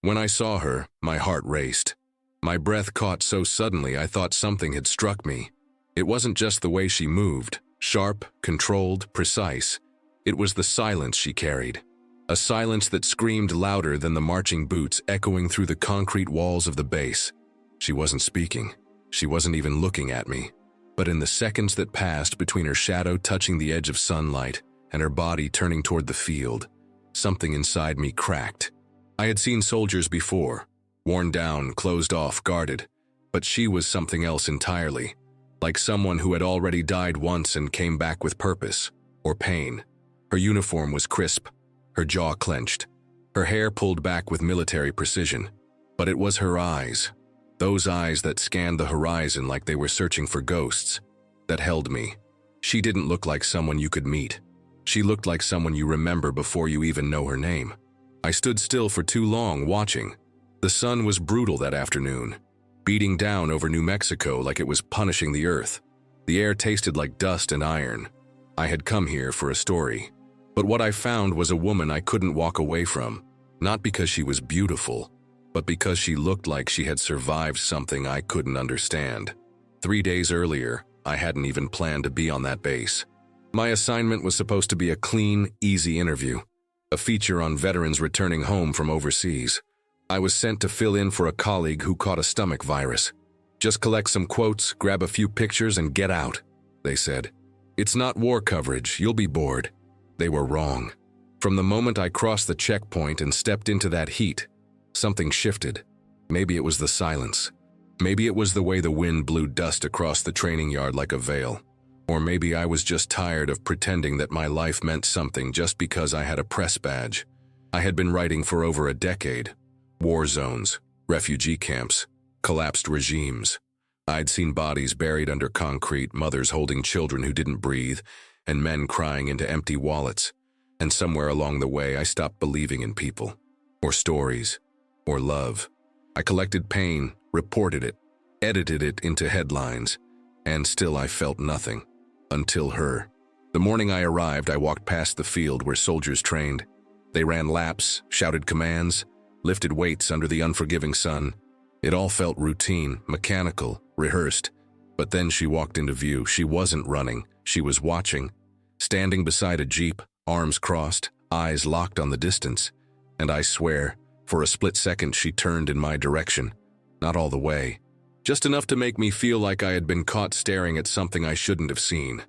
When I saw her, my heart raced. My breath caught so suddenly I thought something had struck me. It wasn't just the way she moved, sharp, controlled, precise. It was the silence she carried. A silence that screamed louder than the marching boots echoing through the concrete walls of the base. She wasn't speaking. She wasn't even looking at me. But in the seconds that passed between her shadow touching the edge of sunlight and her body turning toward the field, something inside me cracked. I had seen soldiers before, worn down, closed off, guarded, but she was something else entirely, like someone who had already died once and came back with purpose, or pain. Her uniform was crisp, her jaw clenched, her hair pulled back with military precision, but it was her eyes, those eyes that scanned the horizon like they were searching for ghosts, that held me. She didn't look like someone you could meet. She looked like someone you remember before you even know her name. I stood still for too long, watching. The sun was brutal that afternoon, beating down over New Mexico like it was punishing the earth. The air tasted like dust and iron. I had come here for a story. But what I found was a woman I couldn't walk away from, not because she was beautiful, but because she looked like she had survived something I couldn't understand. 3 days earlier, I hadn't even planned to be on that base. My assignment was supposed to be a clean, easy interview, a feature on veterans returning home from overseas. I was sent to fill in for a colleague who caught a stomach virus. Just collect some quotes, grab a few pictures, and get out, they said. It's not war coverage, you'll be bored. They were wrong. From the moment I crossed the checkpoint and stepped into that heat, something shifted. Maybe it was the silence. Maybe it was the way the wind blew dust across the training yard like a veil. Or maybe I was just tired of pretending that my life meant something just because I had a press badge. I had been writing for over a decade. War zones, refugee camps, collapsed regimes. I'd seen bodies buried under concrete, mothers holding children who didn't breathe, and men crying into empty wallets. And somewhere along the way, I stopped believing in people, or stories, or love. I collected pain, reported it, edited it into headlines, and still I felt nothing. Until her. The morning I arrived, I walked past the field where soldiers trained. They ran laps, shouted commands, lifted weights under the unforgiving sun. It all felt routine, mechanical, rehearsed. But then she walked into view. She wasn't running, she was watching. Standing beside a jeep, arms crossed, eyes locked on the distance. And I swear, for a split second she turned in my direction. Not all the way. Just enough to make me feel like I had been caught staring at something I shouldn't have seen.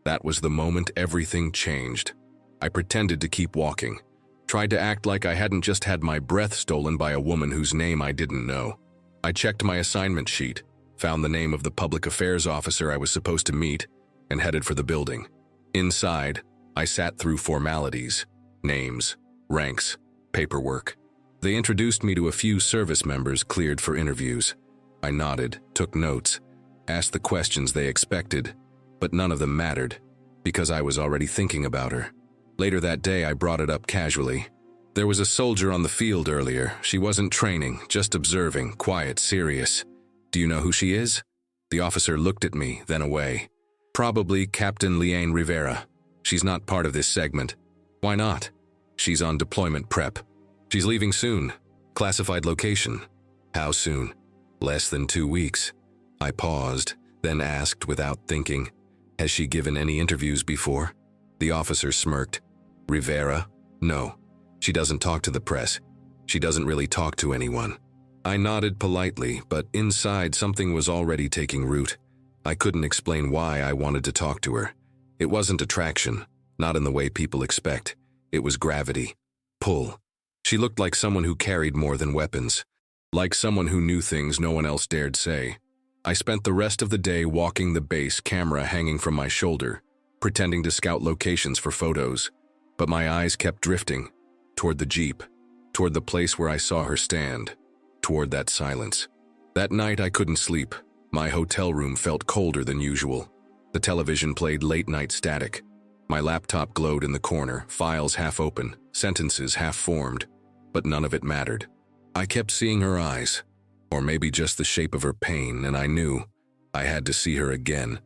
That was the moment everything changed. I pretended to keep walking, tried to act like I hadn't just had my breath stolen by a woman whose name I didn't know. I checked my assignment sheet, found the name of the public affairs officer I was supposed to meet, and headed for the building. Inside, I sat through formalities, names, ranks, paperwork. They introduced me to a few service members cleared for interviews. I nodded, took notes, asked the questions they expected, but none of them mattered, because I was already thinking about her. Later that day, I brought it up casually. There was a soldier on the field earlier. She wasn't training, just observing, quiet, serious. Do you know who she is? The officer looked at me, then away. Probably Captain Liane Rivera. She's not part of this segment. Why not? She's on deployment prep. She's leaving soon. Classified location. How soon? Less than 2 weeks. I paused, then asked without thinking, has she given any interviews before? The officer smirked. Rivera? No. She doesn't talk to the press. She doesn't really talk to anyone. I nodded politely, but inside something was already taking root. I couldn't explain why I wanted to talk to her. It wasn't attraction, not in the way people expect. It was gravity. Pull. She looked like someone who carried more than weapons. Like someone who knew things no one else dared say. I spent the rest of the day walking the base, camera hanging from my shoulder, pretending to scout locations for photos. But my eyes kept drifting, toward the jeep, toward the place where I saw her stand, toward that silence. That night I couldn't sleep. My hotel room felt colder than usual. The television played late-night static. My laptop glowed in the corner, files half open, sentences half formed, but none of it mattered. I kept seeing her eyes, or maybe just the shape of her pain, and I knew I had to see her again.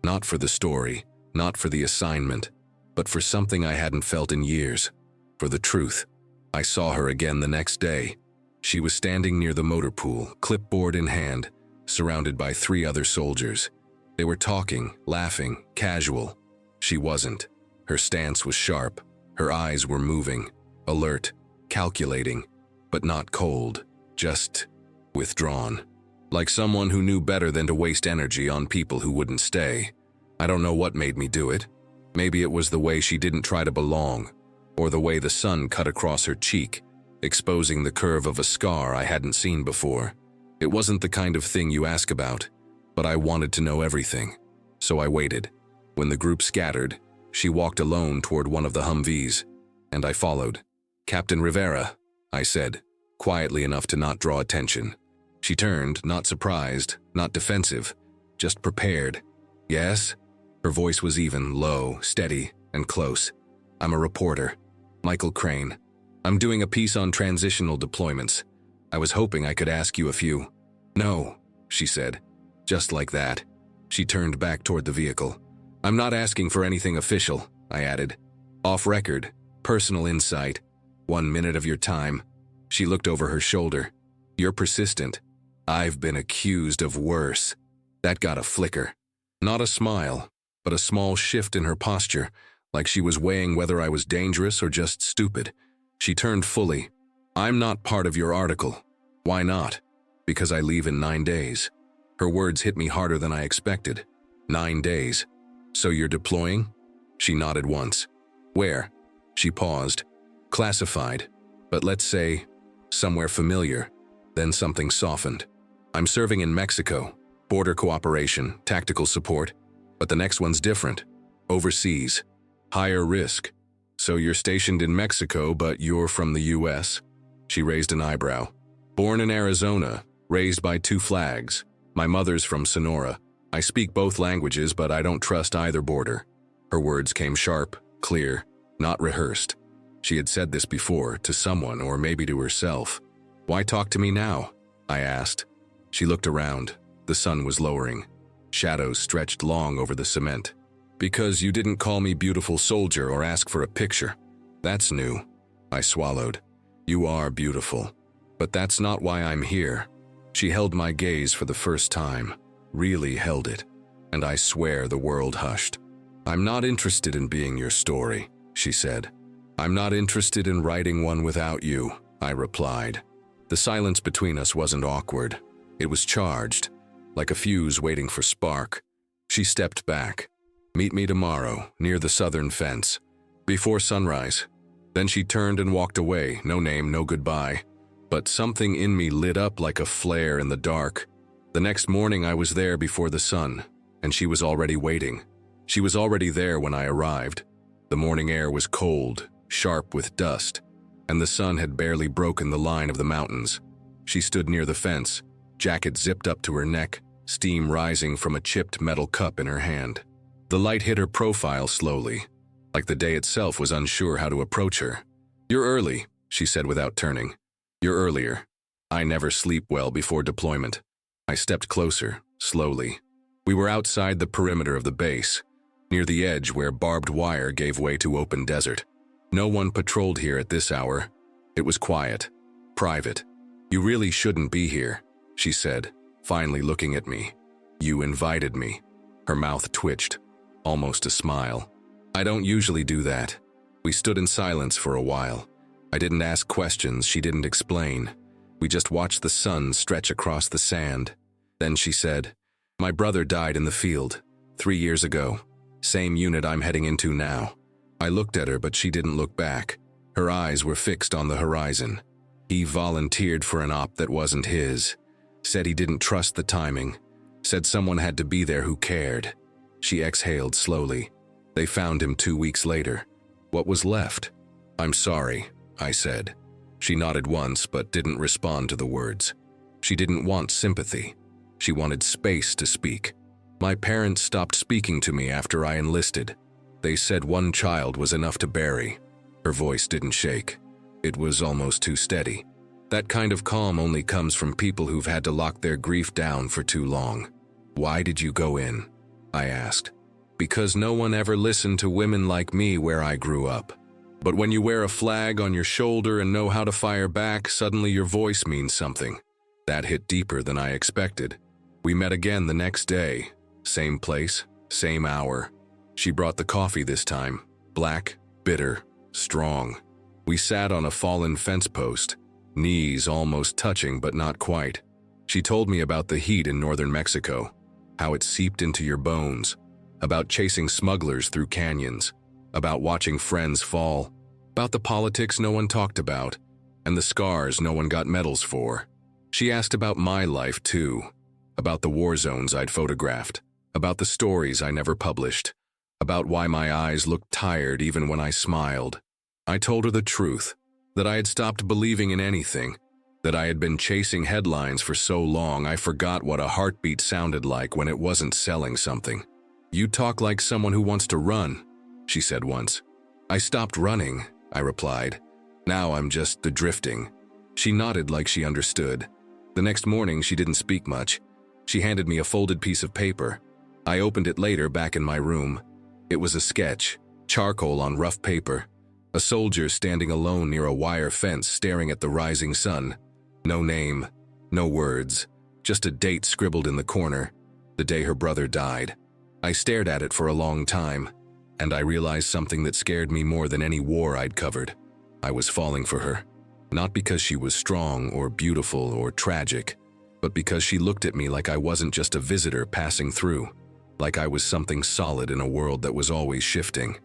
Not for the story, not for the assignment, but for something I hadn't felt in years, for the truth. I saw her again the next day. She was standing near the motor pool, clipboard in hand, surrounded by 3 other soldiers. They were talking, laughing, casual. She wasn't. Her stance was sharp. Her eyes were moving, alert, calculating, but not cold, just withdrawn. Like someone who knew better than to waste energy on people who wouldn't stay. I don't know what made me do it. Maybe it was the way she didn't try to belong, or the way the sun cut across her cheek, exposing the curve of a scar I hadn't seen before. It wasn't the kind of thing you ask about, but I wanted to know everything, so I waited. When the group scattered, she walked alone toward one of the Humvees, and I followed. "Captain Rivera," I said, quietly enough to not draw attention. She turned, not surprised, not defensive, just prepared. "Yes?" Her voice was even, low, steady, and close. "I'm a reporter. Michael Crane. I'm doing a piece on transitional deployments. I was hoping I could ask you a few." "No," she said. Just like that. She turned back toward the vehicle. "I'm not asking for anything official," I added. "Off record, personal insight. 1 minute of your time." She looked over her shoulder. "You're persistent. I've been accused of worse." That got a flicker. Not a smile, but a small shift in her posture, like she was weighing whether I was dangerous or just stupid. She turned fully. "I'm not part of your article." "Why not?" "Because I leave in 9 days." Her words hit me harder than I expected. 9 days. "So you're deploying?" She nodded once. "Where?" She paused. "Classified. But let's say, somewhere familiar." Then something softened. "I'm serving in Mexico. Border cooperation, tactical support. But the next one's different. Overseas. Higher risk. So you're stationed in Mexico, but you're from the US?" She raised an eyebrow. "Born in Arizona, raised by 2 flags. My mother's from Sonora. I speak both languages, but I don't trust either border." Her words came sharp, clear, not rehearsed. She had said this before, to someone or maybe to herself. "Why talk to me now?" I asked. She looked around. The sun was lowering. Shadows stretched long over the cement. "Because you didn't call me beautiful soldier or ask for a picture. That's new." I swallowed. "You are beautiful. But that's not why I'm here." She held my gaze for the first time. Really held it. And I swear the world hushed. "I'm not interested in being your story," she said. "I'm not interested in writing one without you," I replied. The silence between us wasn't awkward. It was charged, like a fuse waiting for spark. She stepped back. "Meet me tomorrow, near the southern fence. Before sunrise." Then she turned and walked away, no name, no goodbye. But something in me lit up like a flare in the dark. The next morning I was there before the sun, and she was already waiting. She was already there when I arrived. The morning air was cold, sharp with dust, and the sun had barely broken the line of the mountains. She stood near the fence, jacket zipped up to her neck, steam rising from a chipped metal cup in her hand. The light hit her profile slowly, like the day itself was unsure how to approach her. "You're early," she said without turning. "You're earlier. I never sleep well before deployment." I stepped closer, slowly. We were outside the perimeter of the base, near the edge where barbed wire gave way to open desert. No one patrolled here at this hour. It was quiet, private. "You really shouldn't be here," she said, finally looking at me. "You invited me." Her mouth twitched, almost a smile. "I don't usually do that." We stood in silence for a while. I didn't ask questions, she didn't explain. We just watched the sun stretch across the sand. Then she said, "My brother died in the field, 3 years ago. Same unit I'm heading into now." I looked at her, but she didn't look back. Her eyes were fixed on the horizon. "He volunteered for an op that wasn't his. Said he didn't trust the timing. Said someone had to be there who cared." She exhaled slowly. "They found him 2 weeks later. What was left?" "I'm sorry," I said. She nodded once, but didn't respond to the words. She didn't want sympathy. She wanted space to speak. "My parents stopped speaking to me after I enlisted. They said one child was enough to bury." Her voice didn't shake. It was almost too steady. That kind of calm only comes from people who've had to lock their grief down for too long. "Why did you go in?" I asked. "Because no one ever listened to women like me where I grew up." But when you wear a flag on your shoulder and know how to fire back, suddenly your voice means something. That hit deeper than I expected. We met again the next day. Same place, same hour. She brought the coffee this time. Black, bitter, strong. We sat on a fallen fence post, knees almost touching but not quite. She told me about the heat in northern Mexico, how it seeped into your bones, about chasing smugglers through canyons, about watching friends fall, about the politics no one talked about, and the scars no one got medals for. She asked about my life too, about the war zones I'd photographed, about the stories I never published, about why my eyes looked tired even when I smiled. I told her the truth, that I had stopped believing in anything, that I had been chasing headlines for so long I forgot what a heartbeat sounded like when it wasn't selling something. "You talk like someone who wants to run," she said once. "I stopped running," I replied. "Now I'm just drifting." She nodded like she understood. The next morning she didn't speak much. She handed me a folded piece of paper. I opened it later back in my room. It was a sketch, charcoal on rough paper. A soldier standing alone near a wire fence staring at the rising sun. No name, no words, just a date scribbled in the corner, the day her brother died. I stared at it for a long time, and I realized something that scared me more than any war I'd covered. I was falling for her, not because she was strong or beautiful or tragic, but because she looked at me like I wasn't just a visitor passing through, like I was something solid in a world that was always shifting.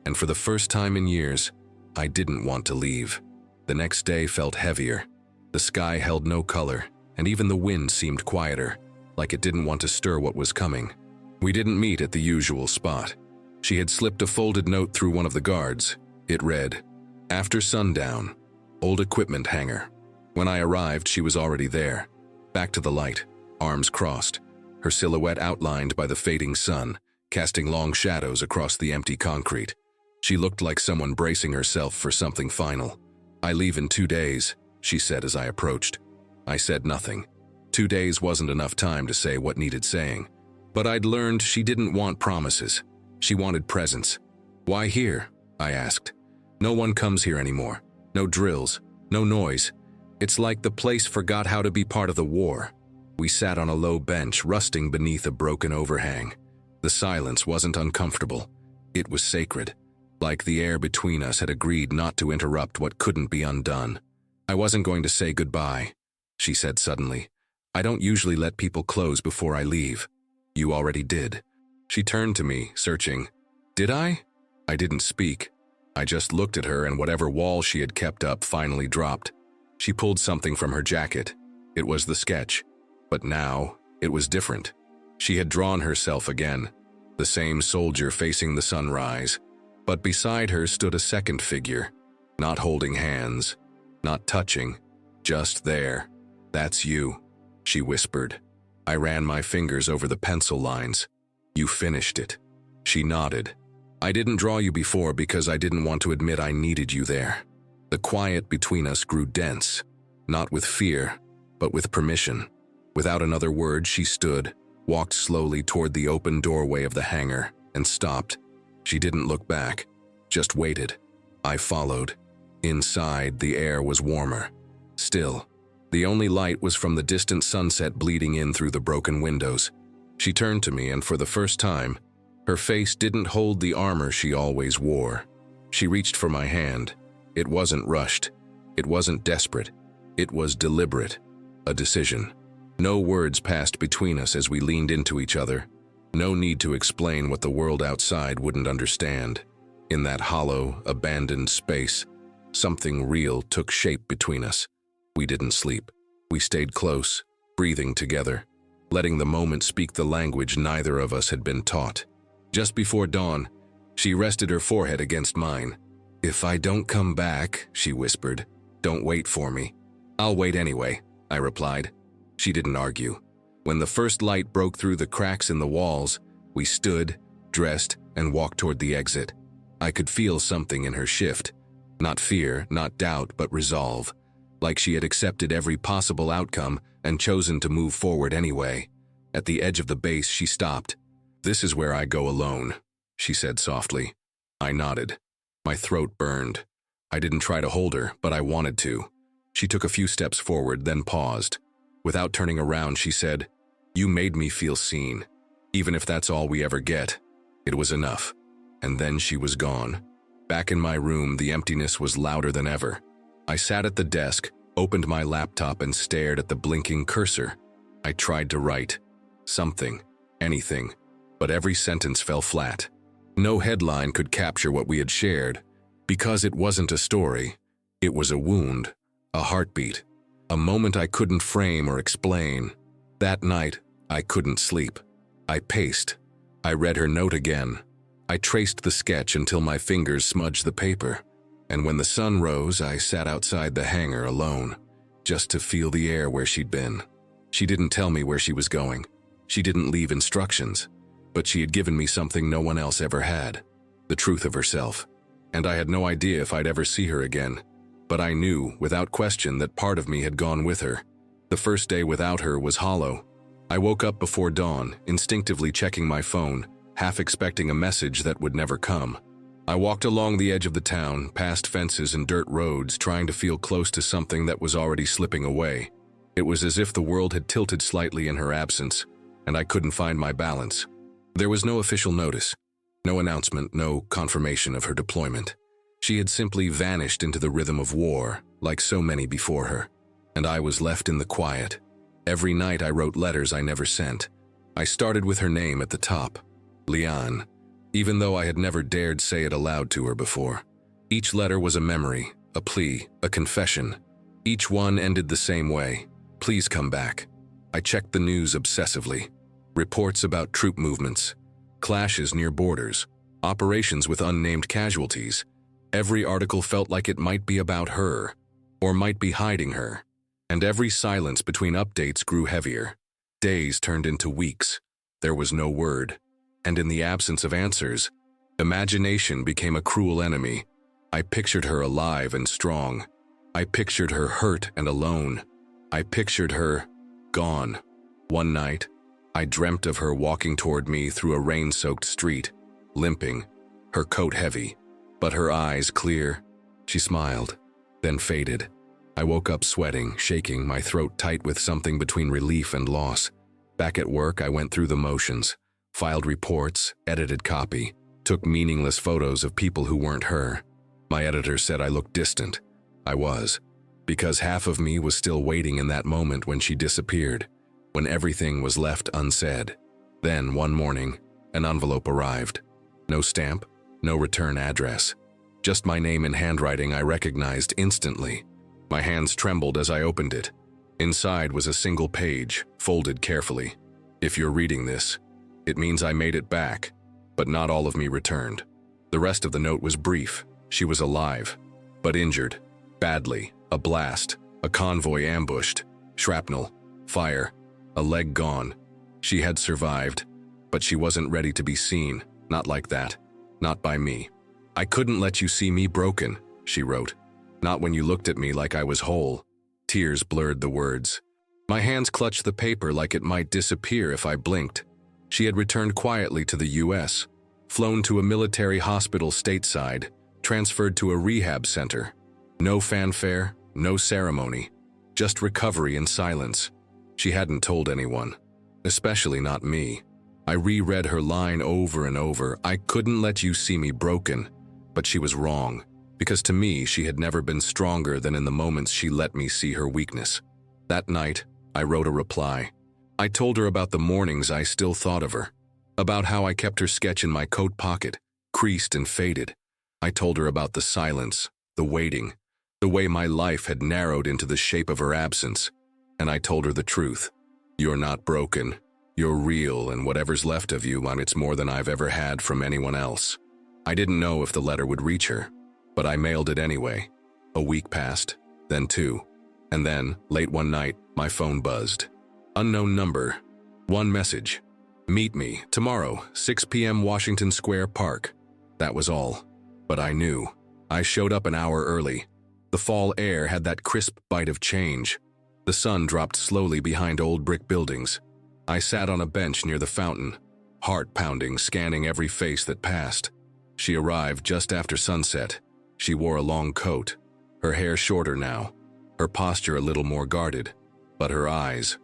And for the first time in years, I didn't want to leave. The next day felt heavier. The sky held no color, and even the wind seemed quieter, like it didn't want to stir what was coming. We didn't meet at the usual spot. She had slipped a folded note through one of the guards. It read, "After sundown, old equipment hangar." When I arrived, she was already there, back to the light, arms crossed, her silhouette outlined by the fading sun, casting long shadows across the empty concrete. She looked like someone bracing herself for something final. "I leave in 2 days," she said as I approached. I said nothing. 2 days wasn't enough time to say what needed saying. But I'd learned she didn't want promises. She wanted presence. "Why here?" I asked. "No one comes here anymore. No drills, no noise. It's like the place forgot how to be part of the war." We sat on a low bench, rusting beneath a broken overhang. The silence wasn't uncomfortable. It was sacred, like the air between us had agreed not to interrupt what couldn't be undone. "I wasn't going to say goodbye," she said suddenly. "I don't usually let people close before I leave." "You already did." She turned to me, searching. "Did I?" I didn't speak. I just looked at her, and whatever wall she had kept up finally dropped. She pulled something from her jacket. It was the sketch. But now, it was different. She had drawn herself again, the same soldier facing the sunrise. But beside her stood a second figure, not holding hands, not touching, just there. "That's you," she whispered. I ran my fingers over the pencil lines. "You finished it." She nodded. "I didn't draw you before because I didn't want to admit I needed you there." The quiet between us grew dense, not with fear, but with permission. Without another word, she stood, walked slowly toward the open doorway of the hangar, and stopped. She didn't look back, just waited. I followed. Inside, the air was warmer. Still, the only light was from the distant sunset bleeding in through the broken windows. She turned to me, and for the first time, her face didn't hold the armor she always wore. She reached for my hand. It wasn't rushed. It wasn't desperate. It was deliberate. A decision. No words passed between us as we leaned into each other. No need to explain what the world outside wouldn't understand. In that hollow, abandoned space, something real took shape between us. We didn't sleep. We stayed close, breathing together, letting the moment speak the language neither of us had been taught. Just before dawn, she rested her forehead against mine. "If I don't come back," she whispered, "don't wait for me." "I'll wait anyway," I replied. She didn't argue. When the first light broke through the cracks in the walls, we stood, dressed, and walked toward the exit. I could feel something in her shift. Not fear, not doubt, but resolve. Like she had accepted every possible outcome and chosen to move forward anyway. At the edge of the base, she stopped. "This is where I go alone," she said softly. I nodded. My throat burned. I didn't try to hold her, but I wanted to. She took a few steps forward, then paused. Without turning around, she said, "You made me feel seen. Even if that's all we ever get." It was enough. And then she was gone. Back in my room, the emptiness was louder than ever. I sat at the desk, opened my laptop, and stared at the blinking cursor. I tried to write something, anything, but every sentence fell flat. No headline could capture what we had shared, because it wasn't a story. It was a wound, a heartbeat, a moment I couldn't frame or explain. That night, I couldn't sleep. I paced. I read her note again. I traced the sketch until my fingers smudged the paper. And when the sun rose, I sat outside the hangar alone, just to feel the air where she'd been. She didn't tell me where she was going. She didn't leave instructions. But she had given me something no one else ever had, the truth of herself. And I had no idea if I'd ever see her again. But I knew, without question, that part of me had gone with her. The first day without her was hollow. I woke up before dawn, instinctively checking my phone, half expecting a message that would never come. I walked along the edge of the town, past fences and dirt roads, trying to feel close to something that was already slipping away. It was as if the world had tilted slightly in her absence, and I couldn't find my balance. There was no official notice, no announcement, no confirmation of her deployment. She had simply vanished into the rhythm of war, like so many before her, and I was left in the quiet. Every night I wrote letters I never sent. I started with her name at the top, Leon, even though I had never dared say it aloud to her before. Each letter was a memory, a plea, a confession. Each one ended the same way: "Please come back." I checked the news obsessively. Reports about troop movements, clashes near borders, operations with unnamed casualties. Every article felt like it might be about her, or might be hiding her. And every silence between updates grew heavier. Days turned into weeks. There was no word. And in the absence of answers, imagination became a cruel enemy. I pictured her alive and strong. I pictured her hurt and alone. I pictured her gone. One night, I dreamt of her walking toward me through a rain-soaked street, limping, her coat heavy, but her eyes clear. She smiled, then faded. I woke up sweating, shaking, my throat tight with something between relief and loss. Back at work, I went through the motions, filed reports, edited copy, took meaningless photos of people who weren't her. My editor said I looked distant. I was, because half of me was still waiting in that moment when she disappeared, when everything was left unsaid. Then, one morning, an envelope arrived. No stamp, no return address. Just my name in handwriting I recognized instantly. My hands trembled as I opened it. Inside was a single page, folded carefully. If you're reading this, it means I made it back, but not all of me returned. The rest of the note was brief. She was alive, but injured, badly, a blast, a convoy ambushed, shrapnel, fire, a leg gone. She had survived, but she wasn't ready to be seen, not like that, not by me. "I couldn't let you see me broken," she wrote. "Not when you looked at me like I was whole." Tears blurred the words. My hands clutched the paper like it might disappear if I blinked. She had returned quietly to the US, flown to a military hospital stateside, transferred to a rehab center. No fanfare, no ceremony, just recovery and silence. She hadn't told anyone, especially not me. I reread her line over and over: "I couldn't let you see me broken." But she was wrong, because to me she had never been stronger than in the moments she let me see her weakness. That night, I wrote a reply. I told her about the mornings I still thought of her, about how I kept her sketch in my coat pocket, creased and faded. I told her about the silence, the waiting, the way my life had narrowed into the shape of her absence. And I told her the truth. "You're not broken. You're real, and whatever's left of you, it's more than I've ever had from anyone else." I didn't know if the letter would reach her, but I mailed it anyway. A week passed, then two. And then, late one night, my phone buzzed. Unknown number. One message. "Meet me, tomorrow, 6 p.m. Washington Square Park." That was all. But I knew. I showed up an hour early. The fall air had that crisp bite of change. The sun dropped slowly behind old brick buildings. I sat on a bench near the fountain, heart pounding, scanning every face that passed. She arrived just after sunset. She wore a long coat, her hair shorter now, her posture a little more guarded, but her eyes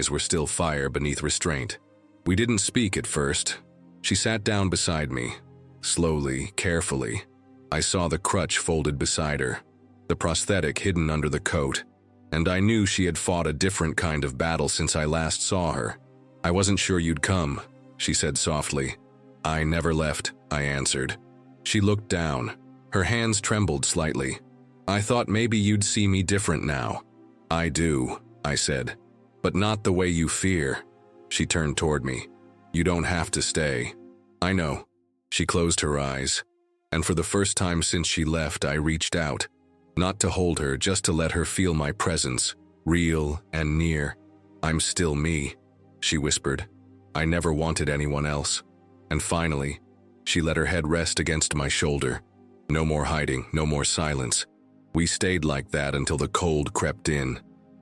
were still fire beneath restraint. We didn't speak at first. She sat down beside me, slowly, carefully. I saw the crutch folded beside her, the prosthetic hidden under the coat, and I knew she had fought a different kind of battle since I last saw her. "I wasn't sure you'd come," she said softly. "I never left," I answered. She looked down. Her hands trembled slightly. "I thought maybe you'd see me different now." "I do," I said, "but not the way you fear." She turned toward me. "You don't have to stay." "I know." She closed her eyes, and for the first time since she left, I reached out. Not to hold her, just to let her feel my presence, real and near. "I'm still me," she whispered. "I never wanted anyone else." And finally, she let her head rest against my shoulder. No more hiding, no more silence. We stayed like that until the cold crept in,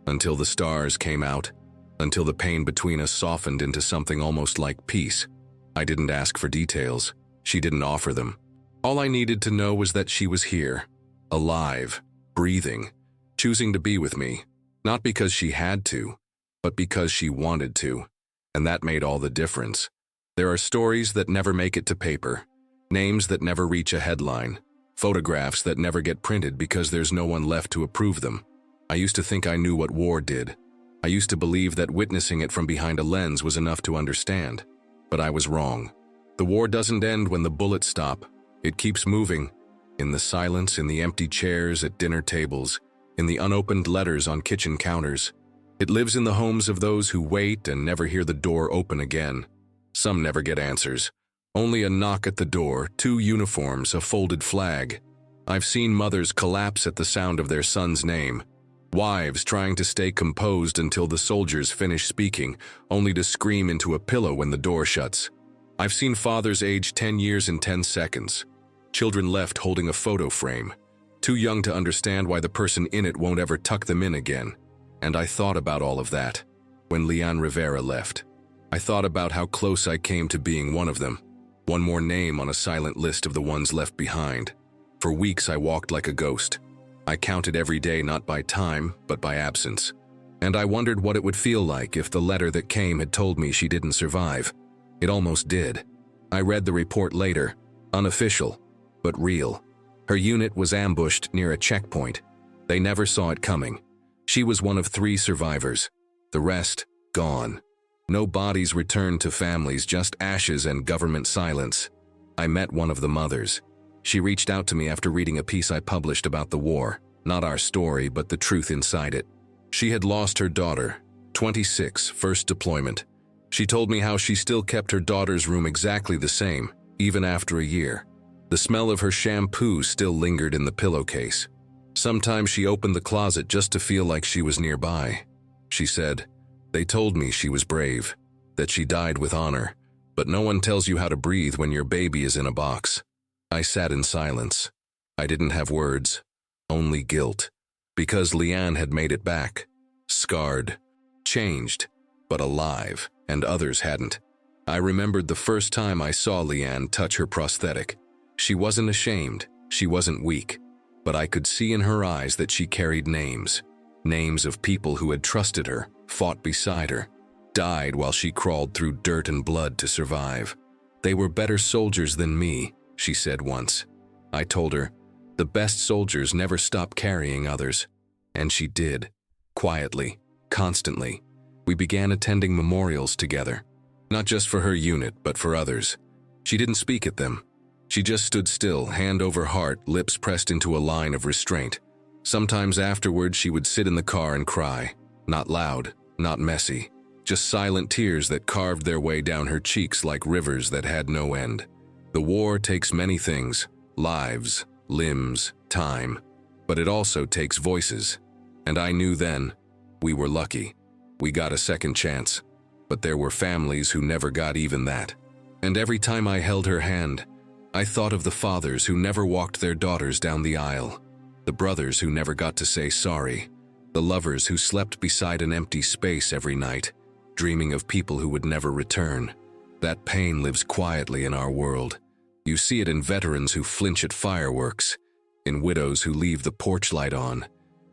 until the stars came out, until the pain between us softened into something almost like peace. I didn't ask for details. She didn't offer them. All I needed to know was that she was here, alive, breathing, choosing to be with me, not because she had to, but because she wanted to. And that made all the difference. There are stories that never make it to paper, names that never reach a headline, photographs that never get printed because there's no one left to approve them. I used to think I knew what war did. I used to believe that witnessing it from behind a lens was enough to understand. But I was wrong. The war doesn't end when the bullets stop. It keeps moving. In the silence, in the empty chairs at dinner tables, in the unopened letters on kitchen counters. It lives in the homes of those who wait and never hear the door open again. Some never get answers. Only a knock at the door, 2 uniforms, a folded flag. I've seen mothers collapse at the sound of their son's name. Wives trying to stay composed until the soldiers finish speaking, only to scream into a pillow when the door shuts. I've seen fathers age 10 years in 10 seconds. Children left holding a photo frame, too young to understand why the person in it won't ever tuck them in again. And I thought about all of that when Leanne Rivera left. I thought about how close I came to being one of them. One more name on a silent list of the ones left behind. For weeks I walked like a ghost. I counted every day not by time, but by absence. And I wondered what it would feel like if the letter that came had told me she didn't survive. It almost did. I read the report later, unofficial, but real. Her unit was ambushed near a checkpoint. They never saw it coming. She was one of 3 survivors. The rest, gone. No bodies returned to families, just ashes and government silence. I met one of the mothers. She reached out to me after reading a piece I published about the war. Not our story, but the truth inside it. She had lost her daughter, 26, first deployment. She told me how she still kept her daughter's room exactly the same, even after a year. The smell of her shampoo still lingered in the pillowcase. Sometimes she opened the closet just to feel like she was nearby. She said, "They told me she was brave, that she died with honor, but no one tells you how to breathe when your baby is in a box." I sat in silence. I didn't have words, only guilt, because Leanne had made it back, scarred, changed, but alive, and others hadn't. I remembered the first time I saw Leanne touch her prosthetic. She wasn't ashamed, she wasn't weak, but I could see in her eyes that she carried names. Names of people who had trusted her, fought beside her, died while she crawled through dirt and blood to survive. "They were better soldiers than me," she said once. I told her, "The best soldiers never stop carrying others." And she did, quietly, constantly. We began attending memorials together, not just for her unit, but for others. She didn't speak at them. She just stood still, hand over heart, lips pressed into a line of restraint. Sometimes afterward, she would sit in the car and cry. Not loud, not messy, just silent tears that carved their way down her cheeks like rivers that had no end. The war takes many things, lives, limbs, time, but it also takes voices. And I knew then, we were lucky. We got a second chance, but there were families who never got even that. And every time I held her hand, I thought of the fathers who never walked their daughters down the aisle, the brothers who never got to say sorry, the lovers who slept beside an empty space every night, dreaming of people who would never return. That pain lives quietly in our world. You see it in veterans who flinch at fireworks, in widows who leave the porch light on,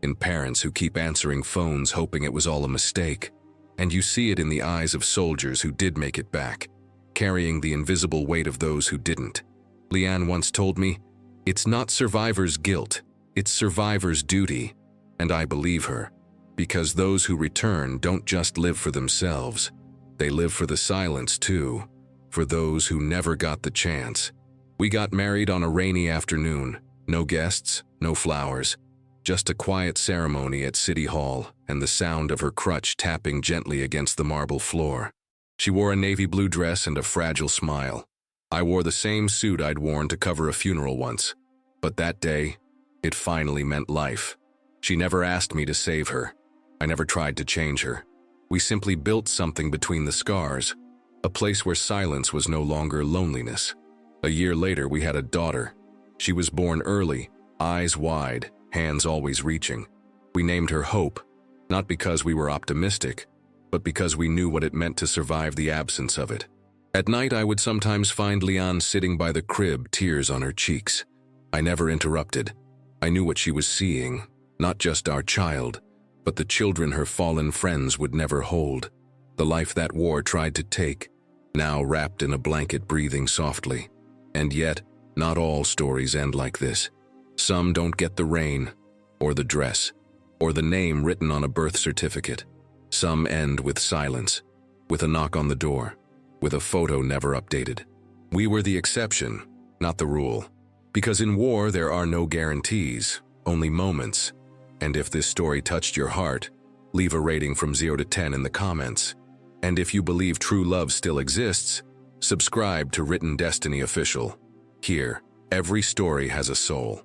in parents who keep answering phones hoping it was all a mistake. And you see it in the eyes of soldiers who did make it back, carrying the invisible weight of those who didn't. Leanne once told me, "It's not survivor's guilt, it's survivor's duty." And I believe her, because those who return don't just live for themselves. They live for the silence too, for those who never got the chance. We got married on a rainy afternoon, no guests, no flowers, just a quiet ceremony at City Hall and the sound of her crutch tapping gently against the marble floor. She wore a navy blue dress and a fragile smile. I wore the same suit I'd worn to cover a funeral once. But that day, it finally meant life. She never asked me to save her. I never tried to change her. We simply built something between the scars, a place where silence was no longer loneliness. A year later, we had a daughter. She was born early, eyes wide, hands always reaching. We named her Hope, not because we were optimistic, but because we knew what it meant to survive the absence of it. At night, I would sometimes find Leanne sitting by the crib, tears on her cheeks. I never interrupted. I knew what she was seeing, not just our child, but the children her fallen friends would never hold. The life that war tried to take, now wrapped in a blanket breathing softly. And yet, not all stories end like this. Some don't get the rain, or the dress, or the name written on a birth certificate. Some end with silence, with a knock on the door, with a photo never updated. We were the exception, not the rule. Because in war there are no guarantees, only moments. And if this story touched your heart, leave a rating from 0 to 10 in the comments. And if you believe true love still exists, subscribe to Written Destiny Official. Here, every story has a soul.